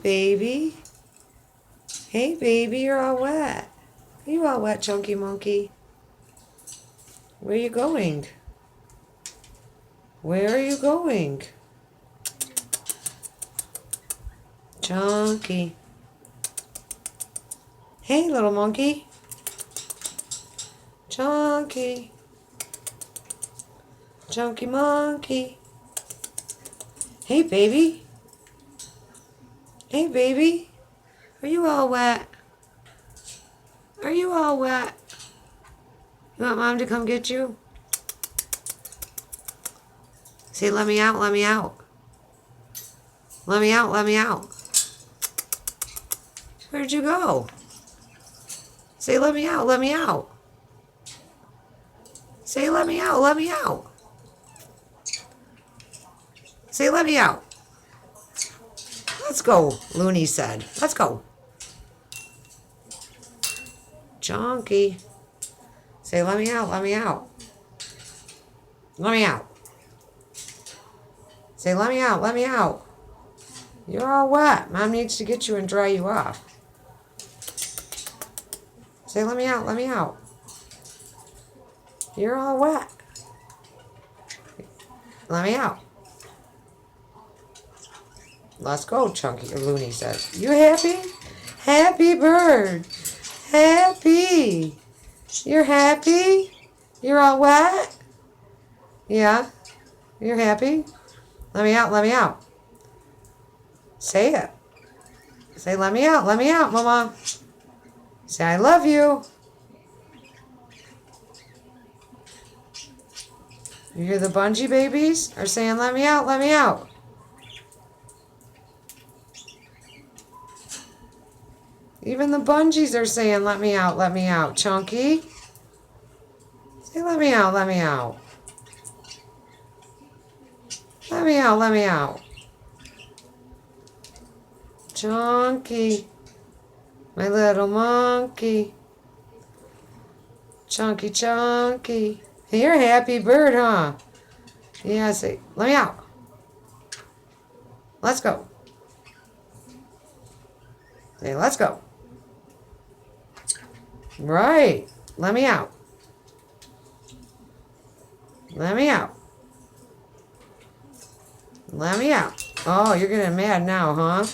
baby. Hey, baby, you're all wet. You all wet, Chunky Monkey. Where are you going? Where are you going? Chunky. Hey, little monkey. Chunky. Chunky monkey. Hey, baby. Hey, baby. Are you all wet? Are you all wet? You want Mom to come get you? Say, let me out, let me out. Let me out, let me out. Where'd you go? Say, let me out, let me out. Say, let me out, let me out. Say, let me out. Let's go, Looney said. Let's go. Chunky. Say, let me out, let me out. Let me out. Say, let me out, let me out. You're all wet. Mom needs to get you and dry you off. Say, let me out, let me out. You're all wet. Let me out. Let's go, Chunky, or Looney says. You happy? Happy bird. Happy. You're happy? You're all wet? Yeah? You're happy? Let me out, let me out. Say it. Say, let me out, Mama. Say, I love you. You hear the bungee babies are saying, let me out, let me out. Even the bungees are saying, let me out, Chunky. Say, let me out, let me out. Let me out, let me out. Chunky. My little monkey. Chunky, Chunky. You're a happy bird, huh? Yeah, say, let me out. Let's go. Say, let's go. Right. Let me out. Let me out. Let me out. Oh, you're getting mad now, huh?